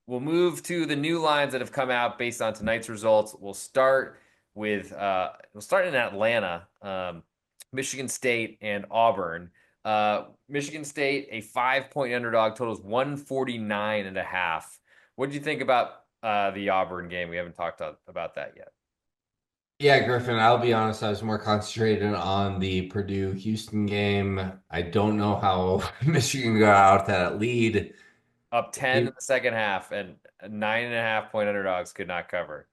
we'll move to the new lines that have come out based on tonight's results. We'll start in Atlanta, Michigan State and Auburn. Michigan State, a 5-point underdog, totals 149 and a half. What did you think about the Auburn game? We haven't talked about that yet. Yeah, Griffin, I'll be honest, I was more concentrated on the Purdue-Houston game. I don't know how Michigan got out that lead. Up 10 in It- the second half, and 9.5-point underdogs could not cover.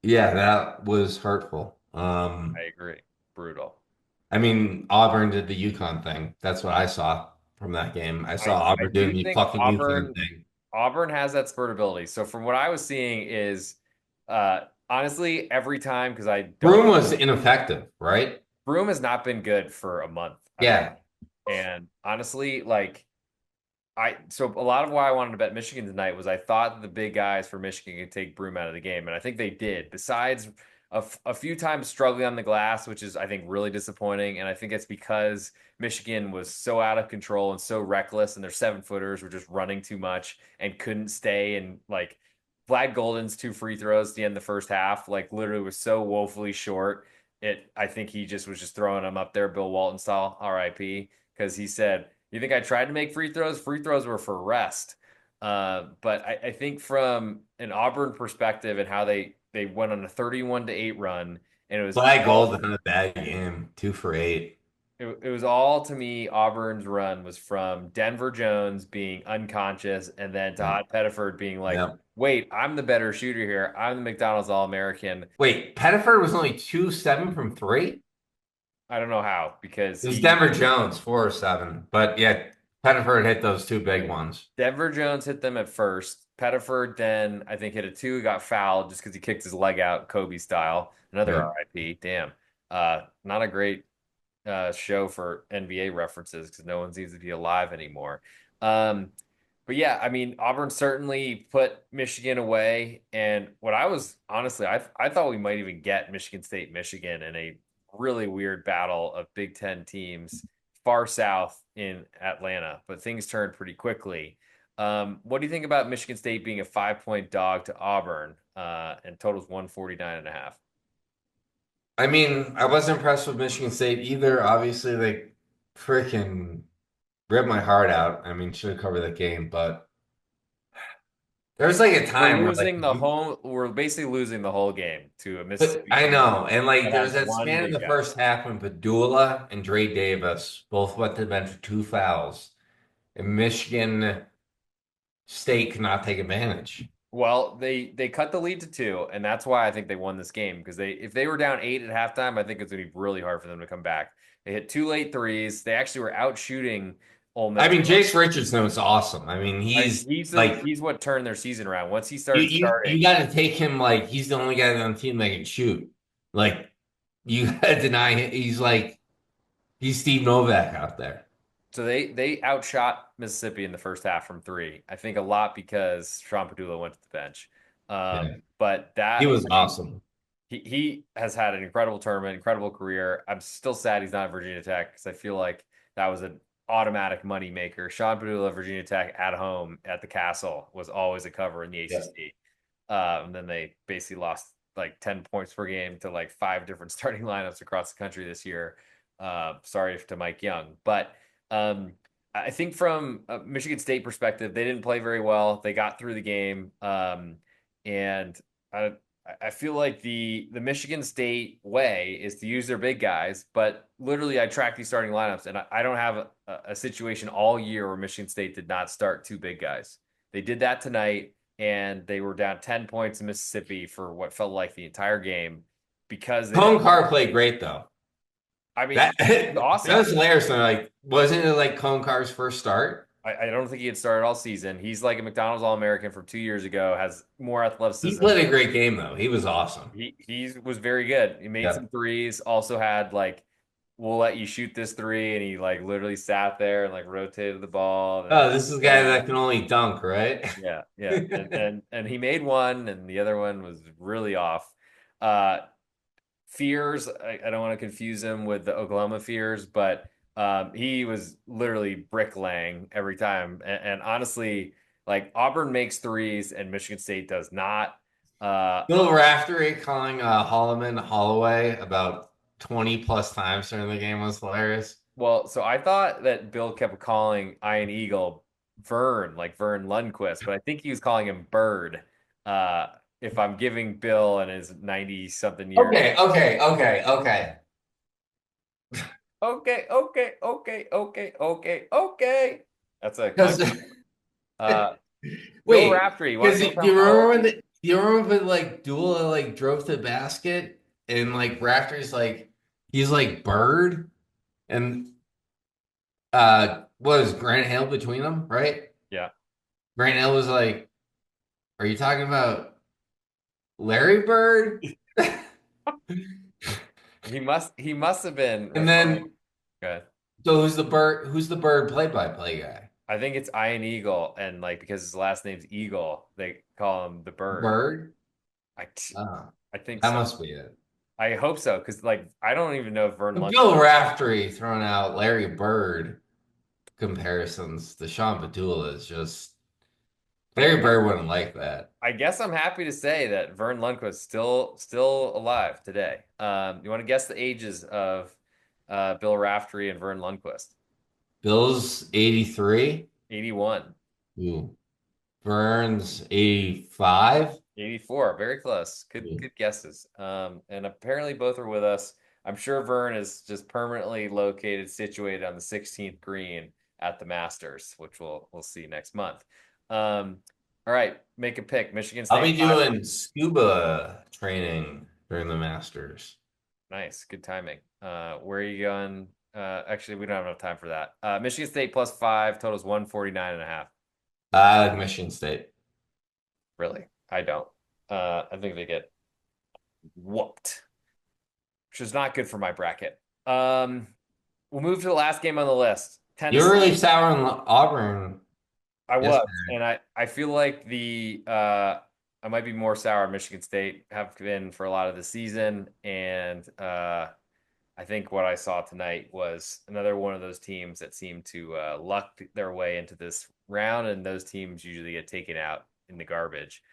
yeah, that was hurtful. I agree. Brutal. I mean, Auburn did the UConn thing. That's what I saw from that game. I saw I Auburn doing do the think fucking UConn thing. Auburn has that spurtability. So from what I was seeing is honestly every time because I don't Broome was ineffective, right? Broome has not been good for a month, I think. Yeah. And honestly, like so a lot of why I wanted to bet Michigan tonight was I thought that the big guys for Michigan could take Broome out of the game, and I think they did. Besides a few times struggling on the glass, which is I think really disappointing, and I think it's because Michigan was so out of control and so reckless, and their 7-footers were just running too much and couldn't stay. And like Vlad Golden's 2 free throws at the end of the first half, like literally was so woefully short. I think he just was just throwing them up there, Bill Walton style, R.I.P. Because he said you think I tried to make free throws? Free throws were for rest. But I think from an Auburn perspective and how they went on a 31-8 run, and it was Flag all Golden had a bad game, 2 for 8. it was all to me. Auburn's run was from Denver Jones being unconscious, and then Yeah. Todd Pettiford being like, Yeah. "Wait, I'm the better shooter here. I'm the McDonald's All American." Wait, Pettiford was only 2-7 from three? I don't know how because It was he Denver Jones, 4 or 7. But yeah, Pettiford hit those two big ones. Denver Jones hit them at first. Pettiford then I think hit a two, got fouled just because he kicked his leg out, Kobe style. Another Yeah. RIP. Damn. Not a great show for NBA references because no one seems to be alive anymore. Um, but yeah, I mean Auburn certainly put Michigan away, and what I was honestly, I thought we might even get Michigan State, Michigan in a really weird battle of Big Ten teams far south in Atlanta, but things turned pretty quickly. What do you think about Michigan State being a 5-point dog to Auburn and totals 149 and a half? I mean, I wasn't impressed with Michigan State either. Obviously, they freaking ripped my heart out. I mean, should have covered that game, but there was like a time where like We're basically losing the whole game to a but Mississippi I team know, and like that there has was that one span in big the guy. first half when Padula and Dre Davis both went to the bench for 2 fouls, and Michigan State could not take advantage. Well, they cut the lead to two, and that's why I think they won this game because they if they were down 8 at halftime, I think it's gonna be really hard for them to come back. They hit 2 late threes. They actually were out shooting Ole I Miss. mean, Jace Richardson was awesome. I mean, he's like He's what turned their season around. Once he you started you starting, got to take him like he's the only guy on the team that can shoot. Like you got to deny him. He's Steve Novak out there. so they outshot Mississippi in the first half from three. I think a lot because Sean Padula went to the bench. Yeah, But he that was awesome. he has had an incredible tournament, incredible career. I'm still sad he's not at Virginia Tech because I feel like that was an automatic money maker. Sean Padula, Virginia Tech at home at the Castle was always a cover in the Yeah. ACC. And then they basically lost like 10 points per game to like 5 different starting lineups across the country this year. Sorry to Mike Young, but um, I think from a Michigan State perspective, they didn't play very well. They got through the game, and I, I feel like the Michigan State way is to use their big guys, but literally I track these starting lineups, and I don't have a situation all year where Michigan State did not start two big guys. They did that tonight, and they were down 10 points in Mississippi for what felt like the entire game because they didn't. Cone Carr played great though. I mean, That he's that awesome. was hilarious. Like, wasn't it like Cone Carr's first start? I don't think he had started all season. He's like a McDonald's All American from 2 years ago, has more He athleticism. played a great game though. He was awesome. He was very good. He made Yeah. some threes, also had like, we'll let you shoot this three. And he like literally sat there and like rotated the ball. And Oh, this is a guy that can only dunk, right? yeah, yeah. And he made one and the other one was really off. Uh Fears, I don't want to confuse him with the Oklahoma Fears, but he was literally bricklaying every time. And honestly, Like Auburn makes threes and Michigan State does not. Uh, Bill Raftery calling Holloman Holloway about 20 plus times during the game was hilarious. well, so I thought that Bill kept calling Iron Eagle Vern, like Vern Lundquist, but I think he was calling him Bird. Uh, if I'm giving Bill and his 90 something years. Okay. Okay. That's a Because uh Bill wait, Raftery. You want because to know do from you how remember when do you remember when like Dula like drove to the basket and like Raftery's like he's like Bird and what was Grant Hill between them, right? yeah. Grant Hill was like, "Are you talking about Larry Bird?" He must have been And referring. then Good. so who's the Bird? Who's the Bird play-by-play guy? I think it's Iron Eagle, and like because his last name's Eagle, they call him the Bird. Bird? I Oh, I think that so. must be it. I hope so because like I don't even know if Vern Lund. Bill Raftery throwing out Larry Bird comparisons to Sean Padula is just I Larry Bird wouldn't like that. I guess I'm happy to say that Vern Lundquist still alive today. You want to guess the ages of Bill Raftery and Vern Lundquist? Bill's 83. 81, Ooh. Burns 85. 84, very close. Good Ooh. good guesses. And apparently both are with us. I'm sure Vern is just permanently located, situated on the 16th green at the Masters, which we'll see next month. All right, make a pick. Michigan I'll State be five. doing scuba training during the Masters. Nice, good timing. Where are you going? Actually, we don't have enough time for that. Michigan State +5, totals 149.5. Michigan State. Really, I don't. I think they get whooped, which is not good for my bracket. We'll move to the last game on the list. You were Tennessee. really sour on Auburn I was, yesterday. and I feel like the I might be more sour on Michigan State, have been for a lot of the season, and I think what I saw tonight was another one of those teams that seemed to luck their way into this round, and those teams usually get taken out in the garbage.